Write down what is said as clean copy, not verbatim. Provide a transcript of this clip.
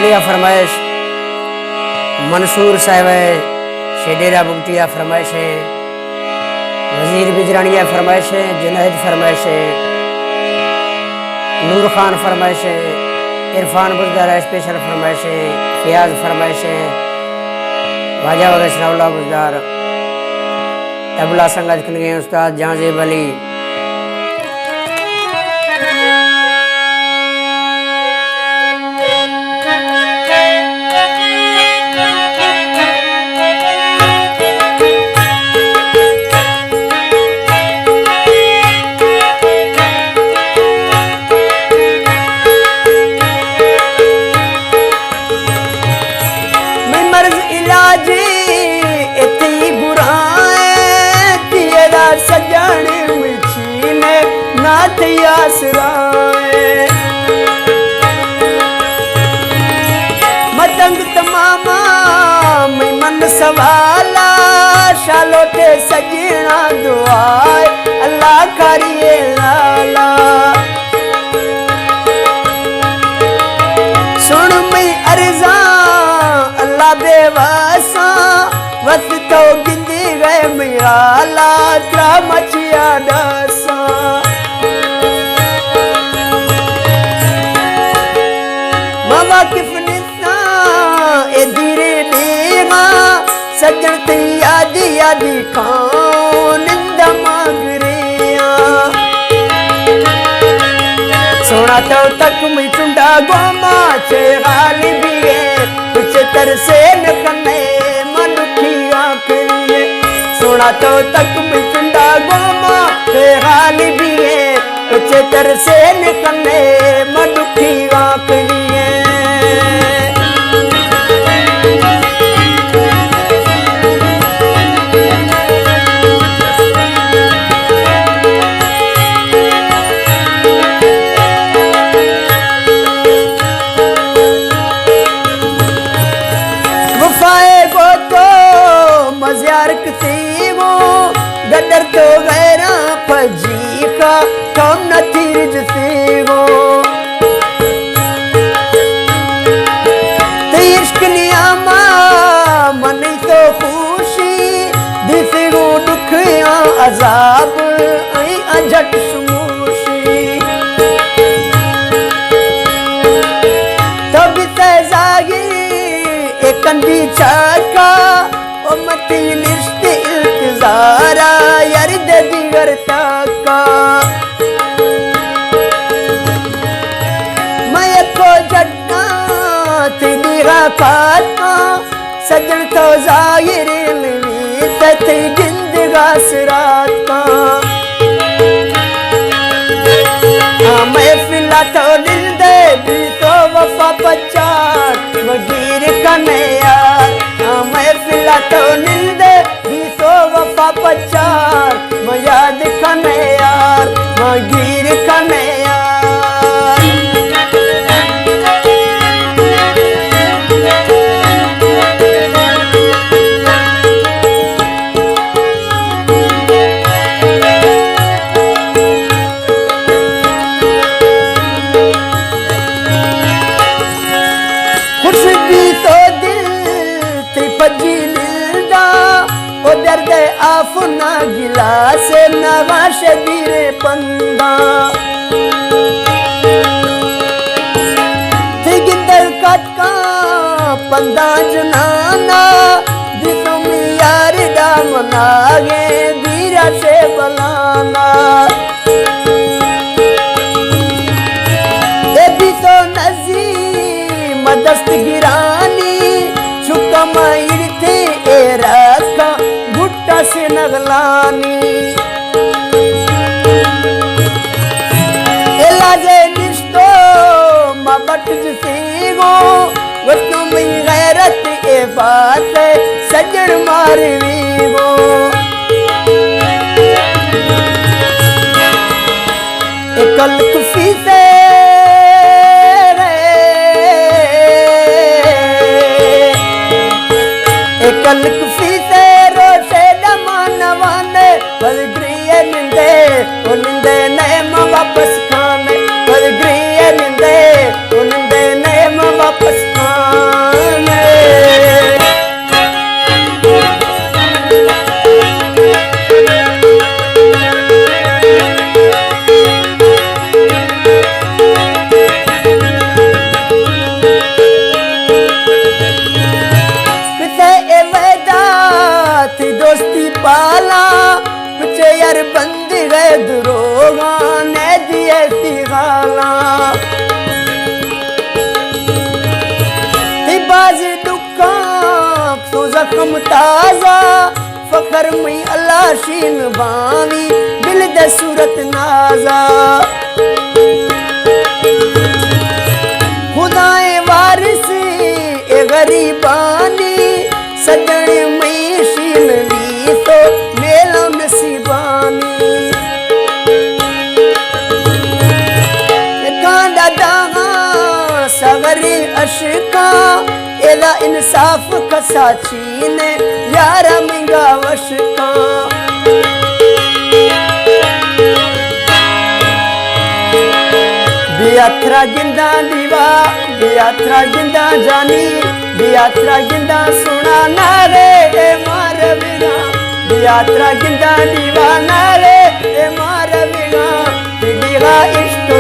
बुगटिया फरमाइश मंसूर साहब शेडेरा बुगटिया फरमाइश है, वजीर बिजरानिया फरमाइश है, जुनैद फरमाइश है, नूर खान फरमाइश है, इरफान बुजदार स्पेशल फरमाइश है, फियाज फरमाइश है, वाजा वगैरह सनाउल्लाह बुजदार, तबला संगत के उस्ताद जहांजेब अली, मतंग तमामा मैं मन सवाला शालोटे सजना दुआए अल्लाह करिए लाला सुन मैं अर्जा अल्लाह बेवासा वक्त तो गिंदी गए मेरा ला त्रा मचिया डसा सजन ते यादी यादी खान दमागरिया सोना तो तक मैं टुंडा गोमा छे गाली भी है कुछ तरसे न कने मनुखी आंखिए सोना तो तक मैं टुंडा गोमा छे गाली भी है कुछ तरसे न कने मनुखी आंखिए गदर तो गैरा पजी का कम न तीरज से वो ते इश्क नियामा मन तो खुशी दिसे गो दुखिया अजाब आई अजट सुमूशी तब ते जागी एक कंदी चाका ओ मती लिस्ट इल्तिजारा यारिद दिगर ताका मैं को जन्ना तिदिगा काता सजन तो जाहिर मिली सती जिंदगा सिरात का मैं फिला तो दिल दे भी तो वफा पचार वजीर कने यार मैं फिला तो दिल दे भी तो वफा पचार मैं याद कने यार वजीर कने यार आफना गिलास नवाश दिरे पंदा तिगिंदर कटका पंदा जनाना दिसों में यार डाम नागे दीरा से बलाना ए दिसो नजी मदस्त गिरानी छुका माइर थे ए रखा से नगलानी इलाजे निस्तो मबट जसीगो वस्तु में गैरत ए बात है सजन मारवीगो एकल कुफी से एकल कुफी से बलग्रिये निंदे ओ निंदे नैम वापस खाने बलग्रिये निंदे ओ निंदे नैम वापस खाने अंदर बंद गए दुरोगा ने दिए थी गाला बाजी दुखा तो जख्म ताजा फकर में अल्लाह शीन बानी दिल दे सूरत नाजा खुदाए वारिस ए गरीबानी सजन में शीन ली तो मेला नसीबानी कांदा दागा सगरी अशका एदा इंसाफ कसा छीने यारा मिंगा वशका बियात्रा गिंदा दीवा बियात्रा गिंदा जानी बियात्रा गिंदा सुना नारे ए मार बिना बियात्रा गिंदा दीवा नारे ए मार बिना पिडीगा इष्ट